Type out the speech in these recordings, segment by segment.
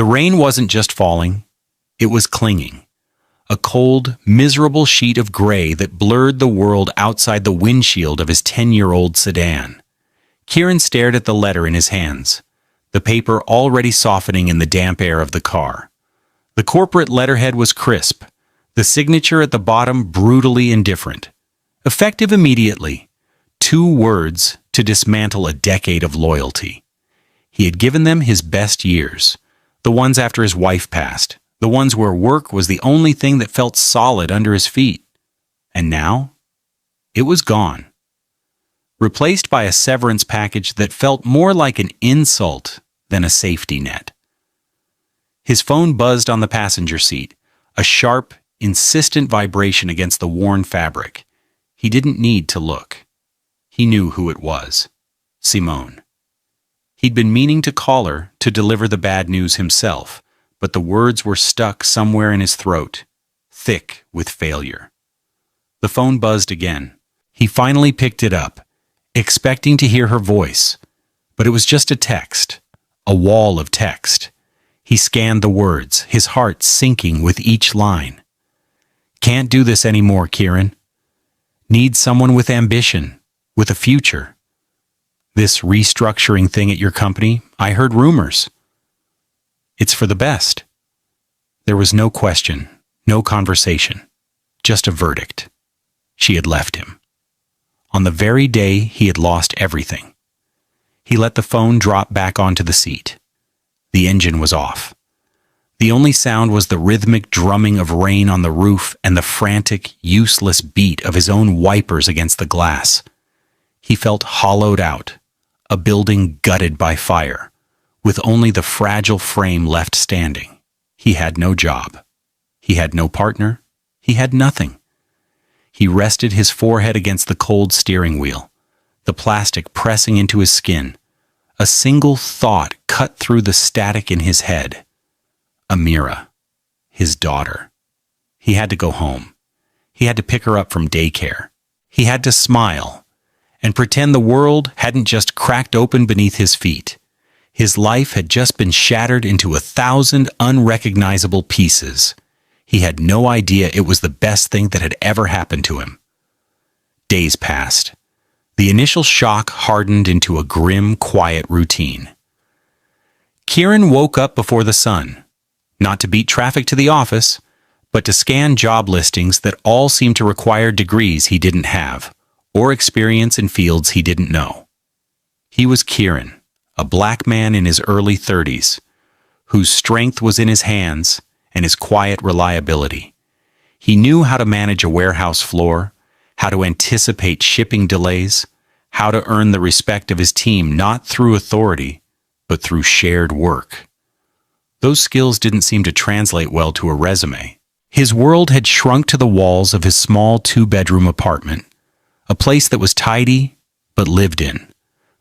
The rain wasn't just falling, it was clinging. A cold, miserable sheet of gray that blurred the world outside the windshield of his 10-year-old sedan. Kieran stared at the letter in his hands, the paper already softening in the damp air of the car. The corporate letterhead was crisp, the signature at the bottom brutally indifferent. Effective immediately. 2 words to dismantle a decade of loyalty. He had given them his best years, the ones after his wife passed, the ones where work was the only thing that felt solid under his feet. And now, it was gone. Replaced by a severance package that felt more like an insult than a safety net. His phone buzzed on the passenger seat, a sharp, insistent vibration against the worn fabric. He didn't need to look. He knew who it was. Simone. He'd been meaning to call her to deliver the bad news himself, but the words were stuck somewhere in his throat, thick with failure. The phone buzzed again. He finally picked it up, expecting to hear her voice, but it was just a text, a wall of text. He scanned the words, his heart sinking with each line. Can't do this anymore, Kieran. Need someone with ambition, with a future. This restructuring thing at your company, I heard rumors. It's for the best. There was no question, no conversation, just a verdict. She had left him. On the very day he had lost everything. He let the phone drop back onto the seat. The engine was off. The only sound was the rhythmic drumming of rain on the roof and the frantic, useless beat of his own wipers against the glass. He felt hollowed out, a building gutted by fire, with only the fragile frame left standing. He had no job. He had no partner. He had nothing. He rested his forehead against the cold steering wheel, the plastic pressing into his skin. A single thought cut through the static in his head. Amira, his daughter. He had to go home. He had to pick her up from daycare. He had to smile and pretend the world hadn't just cracked open beneath his feet. His life had just been shattered into 1,000 unrecognizable pieces. He had no idea it was the best thing that had ever happened to him. Days passed. The initial shock hardened into a grim, quiet routine. Kieran woke up before the sun, not to beat traffic to the office, but to scan job listings that all seemed to require degrees he didn't have, or experience in fields he didn't know. He was Kieran, a black man in his early 30s, whose strength was in his hands and his quiet reliability. He knew how to manage a warehouse floor, how to anticipate shipping delays, how to earn the respect of his team not through authority, but through shared work. Those skills didn't seem to translate well to a resume. His world had shrunk to the walls of his small 2-bedroom apartment, a place that was tidy but lived in,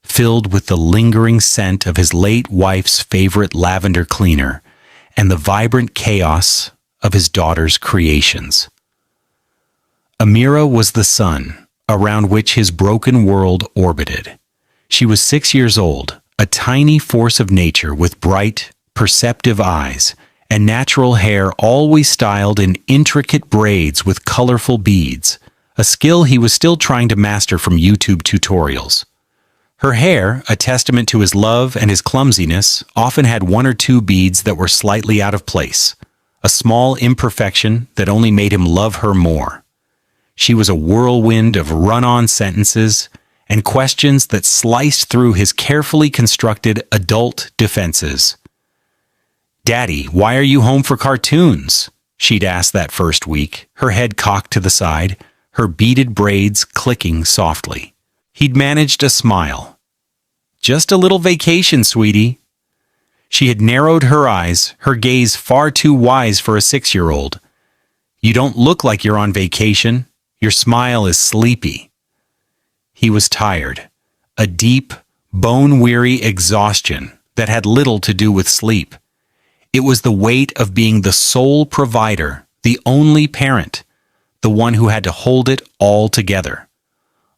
filled with the lingering scent of his late wife's favorite lavender cleaner and the vibrant chaos of his daughter's creations. Amira was the sun around which his broken world orbited. She was 6 years old, a tiny force of nature with bright, perceptive eyes and natural hair always styled in intricate braids with colorful beads, a skill he was still trying to master from YouTube tutorials. Her hair, a testament to his love and his clumsiness, often had 1 or 2 beads that were slightly out of place, a small imperfection that only made him love her more. She was a whirlwind of run-on sentences and questions that sliced through his carefully constructed adult defenses. "Daddy, why are you home for cartoons?" she'd ask that first week, her head cocked to the side, her beaded braids clicking softly. He'd managed a smile. "Just a little vacation, sweetie." She had narrowed her eyes, her gaze far too wise for a 6-year-old. "You don't look like you're on vacation. Your smile is sleepy." He was tired, a deep, bone-weary exhaustion that had little to do with sleep. It was the weight of being the sole provider, the only parent, the one who had to hold it all together.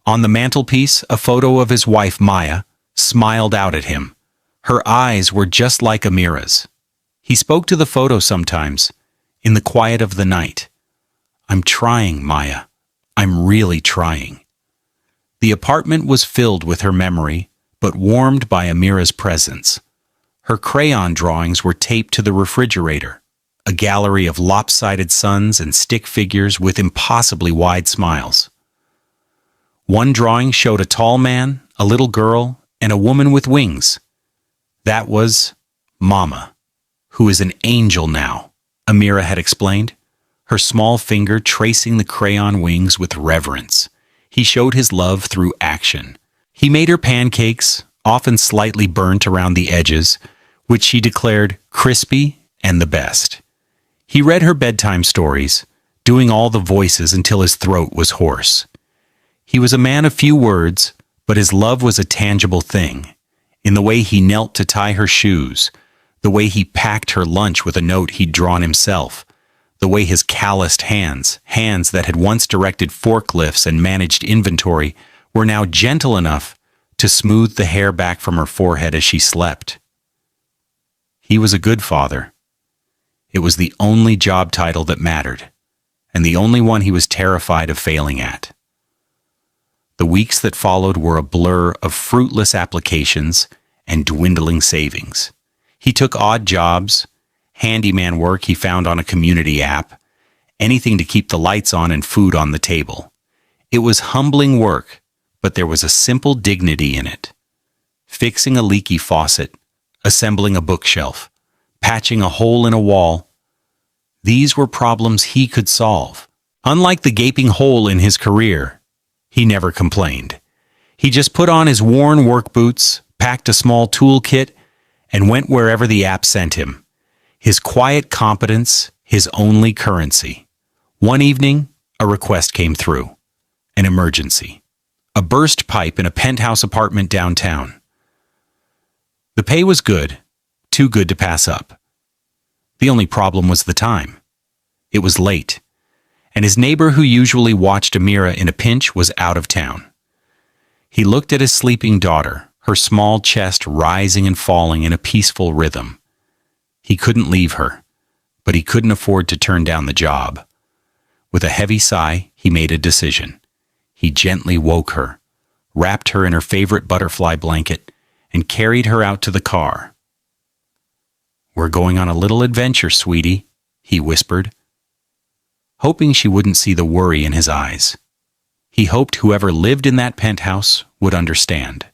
On the mantelpiece, a photo of his wife, Maya, smiled out at him. Her eyes were just like Amira's, He spoke to the photo sometimes, in the quiet of the night. "I'm trying, Maya. I'm really trying." The apartment was filled with her memory, but warmed by Amira's presence. Her crayon drawings were taped to the refrigerator, a gallery of lopsided suns and stick figures with impossibly wide smiles. One drawing showed a tall man, a little girl, and a woman with wings. That was Mama, who is an angel now, Amira had explained, her small finger tracing the crayon wings with reverence. He showed his love through action. He made her pancakes, often slightly burnt around the edges, which she declared crispy and the best. He read her bedtime stories, doing all the voices until his throat was hoarse. He was a man of few words, but his love was a tangible thing, in the way he knelt to tie her shoes, the way he packed her lunch with a note he'd drawn himself, the way his calloused hands that had once directed forklifts and managed inventory, were now gentle enough to smooth the hair back from her forehead as she slept. He was a good father. It was the only job title that mattered, and the only one he was terrified of failing at. The weeks that followed were a blur of fruitless applications and dwindling savings. He took odd jobs, handyman work he found on a community app, anything to keep the lights on and food on the table. It was humbling work, but there was a simple dignity in it. Fixing a leaky faucet, assembling a bookshelf, patching a hole in a wall. These were problems he could solve. Unlike the gaping hole in his career, he never complained. He just put on his worn work boots, packed a small toolkit, and went wherever the app sent him. His quiet competence, his only currency. One evening, a request came through. An emergency. A burst pipe in a penthouse apartment downtown. The pay was good, too good to pass up. The only problem was the time. It was late, and his neighbor who usually watched Amira in a pinch was out of town. He looked at his sleeping daughter, her small chest rising and falling in a peaceful rhythm. He couldn't leave her, but he couldn't afford to turn down the job. With a heavy sigh, he made a decision. He gently woke her, wrapped her in her favorite butterfly blanket, and carried her out to the car. "We're going on a little adventure, sweetie," he whispered, hoping she wouldn't see the worry in his eyes. He hoped whoever lived in that penthouse would understand.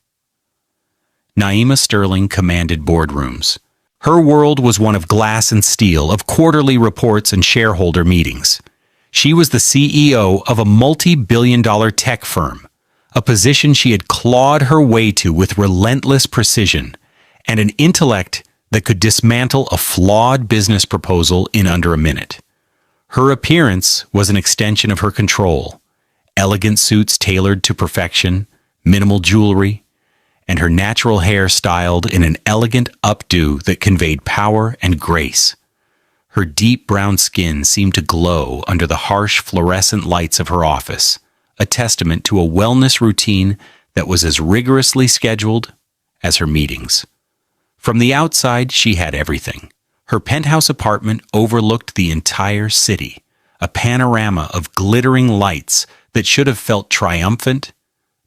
Naima Sterling commanded boardrooms. Her world was one of glass and steel, of quarterly reports and shareholder meetings. She was the CEO of a multi-billion-dollar tech firm, a position she had clawed her way to with relentless precision, and an intellect that could dismantle a flawed business proposal in under a minute. Her appearance was an extension of her control. Elegant suits tailored to perfection, minimal jewelry, and her natural hair styled in an elegant updo that conveyed power and grace. Her deep brown skin seemed to glow under the harsh fluorescent lights of her office, a testament to a wellness routine that was as rigorously scheduled as her meetings. From the outside, she had everything. Her penthouse apartment overlooked the entire city, a panorama of glittering lights that should have felt triumphant,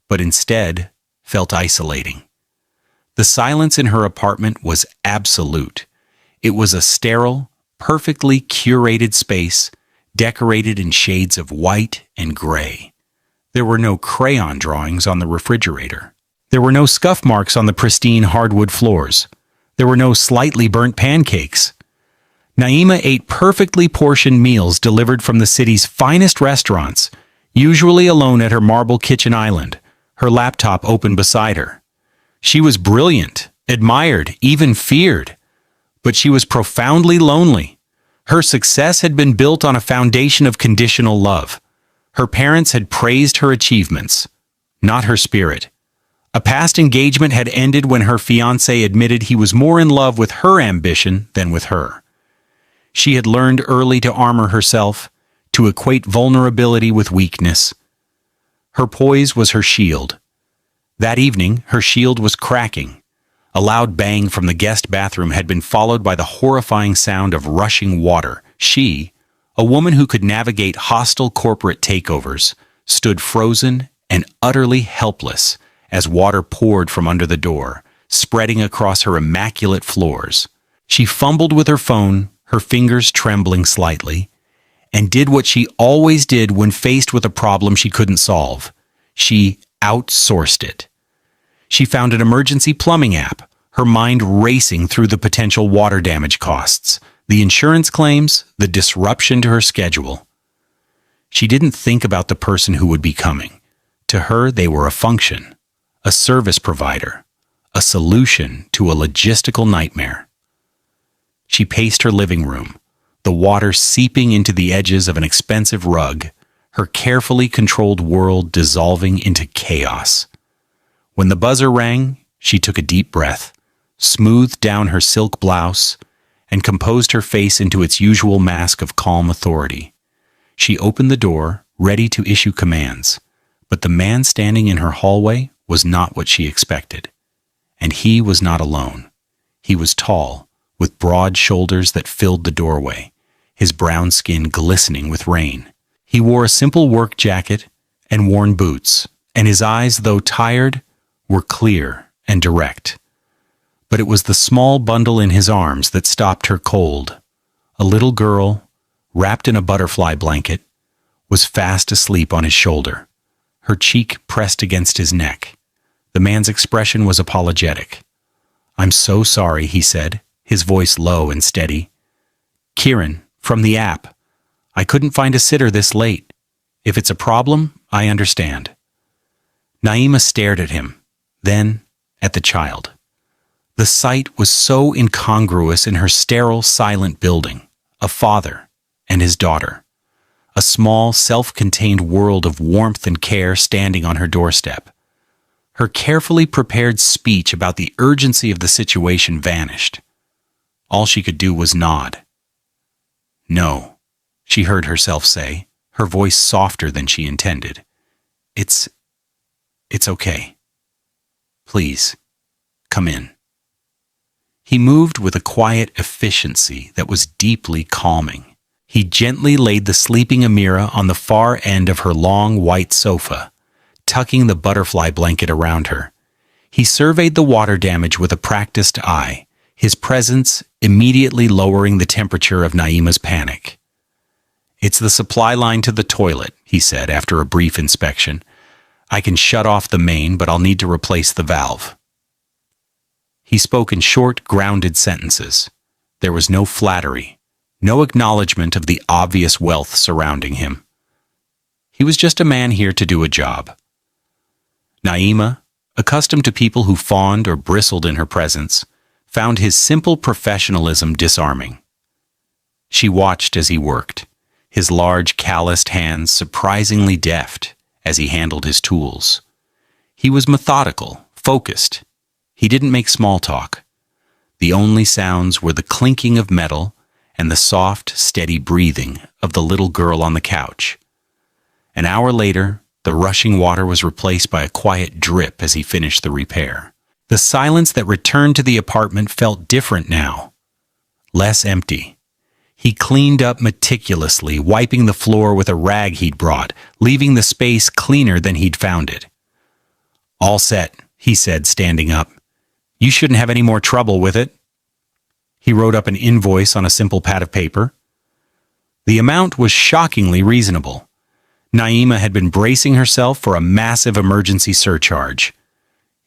but instead felt isolating. The silence in her apartment was absolute. It was a sterile, perfectly curated space, decorated in shades of white and gray. There were no crayon drawings on the refrigerator. There were no scuff marks on the pristine hardwood floors. There were no slightly burnt pancakes. Naima ate perfectly portioned meals delivered from the city's finest restaurants, usually alone at her marble kitchen island, her laptop open beside her. She was brilliant, admired, even feared, but she was profoundly lonely. Her success had been built on a foundation of conditional love. Her parents had praised her achievements, not her spirit. A past engagement had ended when her fiancé admitted he was more in love with her ambition than with her. She had learned early to armor herself, to equate vulnerability with weakness. Her poise was her shield. That evening, her shield was cracking. A loud bang from the guest bathroom had been followed by the horrifying sound of rushing water. She, a woman who could navigate hostile corporate takeovers, stood frozen and utterly helpless as water poured from under the door, spreading across her immaculate floors. She fumbled with her phone, her fingers trembling slightly, and did what she always did when faced with a problem she couldn't solve. She outsourced it. She found an emergency plumbing app, her mind racing through the potential water damage costs, the insurance claims, the disruption to her schedule. She didn't think about the person who would be coming. To her, they were a function, a service provider, a solution to a logistical nightmare. She paced her living room, the water seeping into the edges of an expensive rug, her carefully controlled world dissolving into chaos. When the buzzer rang, she took a deep breath, smoothed down her silk blouse, and composed her face into its usual mask of calm authority. She opened the door, ready to issue commands, but the man standing in her hallway was not what she expected. And he was not alone. He was tall, with broad shoulders that filled the doorway, his brown skin glistening with rain. He wore a simple work jacket and worn boots, and his eyes, though tired, were clear and direct. But it was the small bundle in his arms that stopped her cold. A little girl, wrapped in a butterfly blanket, was fast asleep on his shoulder, her cheek pressed against his neck. The man's expression was apologetic. "I'm so sorry," he said, his voice low and steady. "Kieran, from the app. I couldn't find a sitter this late. If it's a problem, I understand." Naima stared at him, then at the child. The sight was so incongruous in her sterile, silent building. A father and his daughter. A small, self-contained world of warmth and care standing on her doorstep. Her carefully prepared speech about the urgency of the situation vanished. All she could do was nod. "No," she heard herself say, her voice softer than she intended. It's okay. Please, come in." He moved with a quiet efficiency that was deeply calming. He gently laid the sleeping Amira on the far end of her long white sofa, tucking the butterfly blanket around her. He surveyed the water damage with a practiced eye, his presence immediately lowering the temperature of Naima's panic. "It's the supply line to the toilet," he said after a brief inspection. "I can shut off the main, but I'll need to replace the valve." He spoke in short, grounded sentences. There was no flattery, no acknowledgement of the obvious wealth surrounding him. He was just a man here to do a job. Naima, accustomed to people who fawned or bristled in her presence, found his simple professionalism disarming. She watched as he worked, his large, calloused hands surprisingly deft as he handled his tools. He was methodical, focused. He didn't make small talk. The only sounds were the clinking of metal and the soft, steady breathing of the little girl on the couch. An hour later, the rushing water was replaced by a quiet drip as he finished the repair. The silence that returned to the apartment felt different now, less empty. He cleaned up meticulously, wiping the floor with a rag he'd brought, leaving the space cleaner than he'd found it. "All set," he said, standing up. "You shouldn't have any more trouble with it." He wrote up an invoice on a simple pad of paper. The amount was shockingly reasonable. Naima had been bracing herself for a massive emergency surcharge.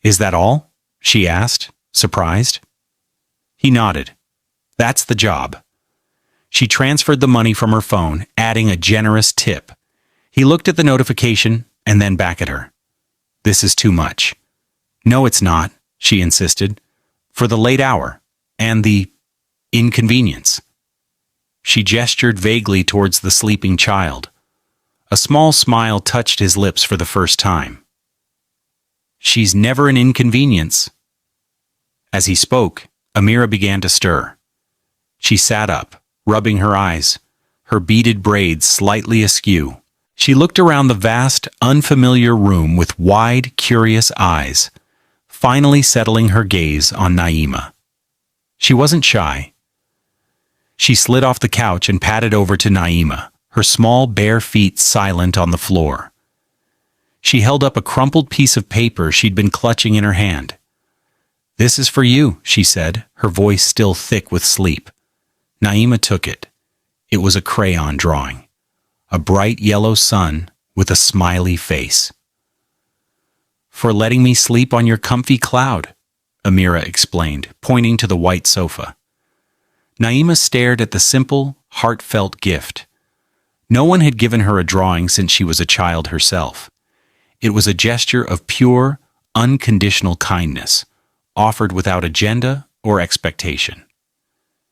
"Is that all?" she asked, surprised. He nodded. "That's the job." She transferred the money from her phone, adding a generous tip. He looked at the notification and then back at her. "This is too much." "No, it's not," she insisted. "For the late hour and the inconvenience." She gestured vaguely towards the sleeping child. A small smile touched his lips for the first time. "She's never an inconvenience." As he spoke, Amira began to stir. She sat up, rubbing her eyes, her beaded braids slightly askew. She looked around the vast, unfamiliar room with wide, curious eyes, finally settling her gaze on Naima. She wasn't shy. She slid off the couch and padded over to Naima, her small bare feet silent on the floor. She held up a crumpled piece of paper she'd been clutching in her hand. "This is for you," she said, her voice still thick with sleep. Naima took it. It was a crayon drawing. A bright yellow sun with a smiley face. "For letting me sleep on your comfy cloud," Amira explained, pointing to the white sofa. Naima stared at the simple, heartfelt gift. No one had given her a drawing since she was a child herself. It was a gesture of pure, unconditional kindness, offered without agenda or expectation.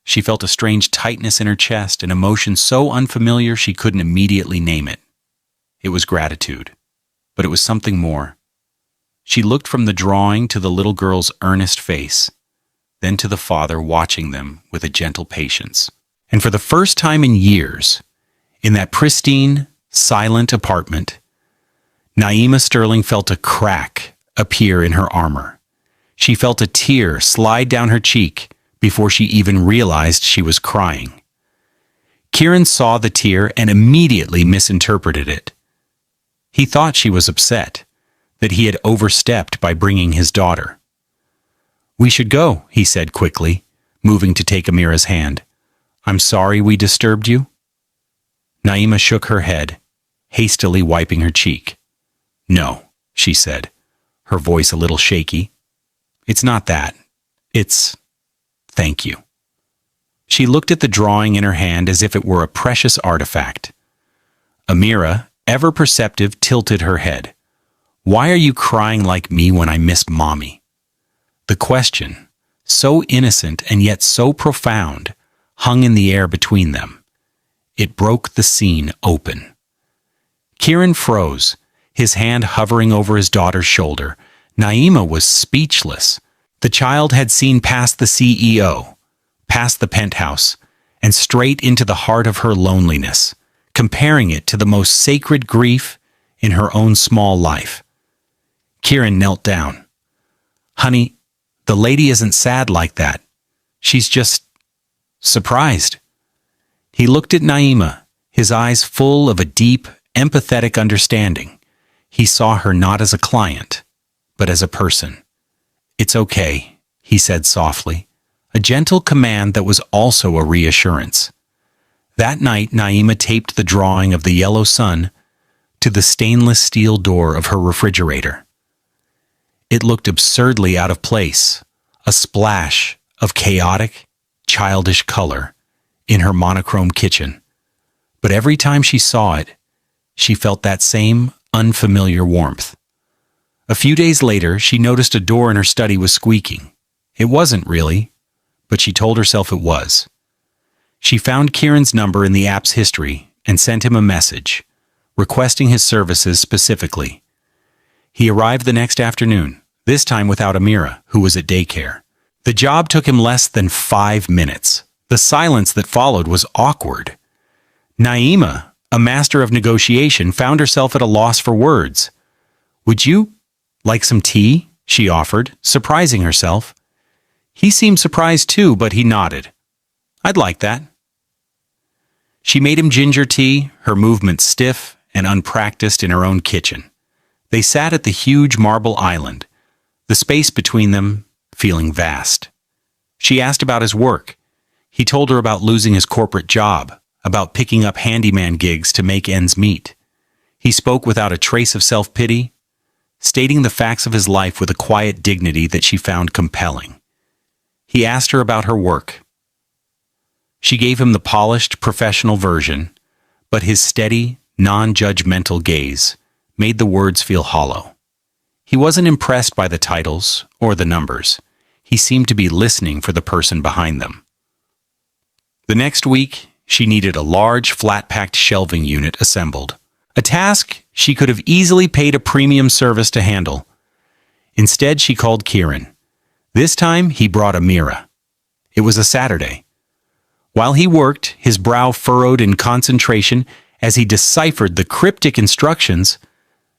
She felt a strange tightness in her chest, an emotion so unfamiliar she couldn't immediately name it. It was gratitude, but it was something more. She looked from the drawing to the little girl's earnest face, then to the father watching them with a gentle patience. And for the first time in years, in that pristine, silent apartment, Naima Sterling felt a crack appear in her armor. She felt a tear slide down her cheek before she even realized she was crying. Kieran saw the tear and immediately misinterpreted it. He thought she was upset, that he had overstepped by bringing his daughter. "We should go," he said quickly, moving to take Amira's hand. "I'm sorry we disturbed you." Naima shook her head, hastily wiping her cheek. "No," she said, her voice a little shaky. "It's not that. It's thank you." She looked at the drawing in her hand as if it were a precious artifact. Amira, ever perceptive, tilted her head. "Why are you crying like me when I miss Mommy?" The question, so innocent and yet so profound, hung in the air between them. It broke the scene open. Kieran froze, his hand hovering over his daughter's shoulder. Naima was speechless. The child had seen past the CEO, past the penthouse, and straight into the heart of her loneliness, comparing it to the most sacred grief in her own small life. Kieran knelt down. "Honey, the lady isn't sad like that. She's just surprised." He looked at Naima, his eyes full of a deep, empathetic understanding. He saw her not as a client, but as a person. "It's okay," he said softly, a gentle command that was also a reassurance. That night, Naima taped the drawing of the yellow sun to the stainless steel door of her refrigerator. It looked absurdly out of place, a splash of chaotic, childish color in her monochrome kitchen. But every time she saw it, she felt that same unfamiliar warmth. A few days later, she noticed a door in her study was squeaking. It wasn't really, but she told herself it was. She found Kieran's number in the app's history and sent him a message, requesting his services specifically. He arrived the next afternoon, this time without Amira, who was at daycare. The job took him less than 5 minutes. The silence that followed was awkward. Naima, a master of negotiation, found herself at a loss for words. "Would you like some tea?" she offered, surprising herself. He seemed surprised too, but he nodded. "I'd like that." She made him ginger tea, her movements stiff and unpracticed in her own kitchen. They sat at the huge marble island, the space between them feeling vast. She asked about his work. He told her about losing his corporate job, about picking up handyman gigs to make ends meet. He spoke without a trace of self-pity, stating the facts of his life with a quiet dignity that she found compelling. He asked her about her work. She gave him the polished, professional version, but his steady, non-judgmental gaze made the words feel hollow. He wasn't impressed by the titles or the numbers. He seemed to be listening for the person behind them. The next week, she needed a large, flat-packed shelving unit assembled, a task she could have easily paid a premium service to handle. Instead, she called Kieran. This time, he brought Amira. It was a Saturday. While he worked, his brow furrowed in concentration as he deciphered the cryptic instructions,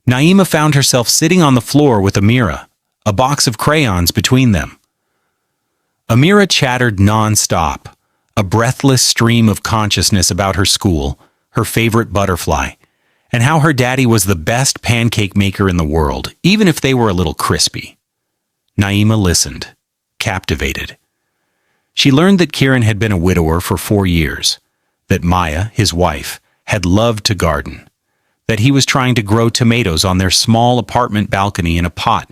Naima found herself sitting on the floor with Amira, a box of crayons between them. Amira chattered non-stop, a breathless stream of consciousness about her school, her favorite butterfly, and how her daddy was the best pancake maker in the world, even if they were a little crispy. Naima listened, captivated. She learned that Kieran had been a widower for 4 years, that Maya, his wife, had loved to garden, that he was trying to grow tomatoes on their small apartment balcony in a pot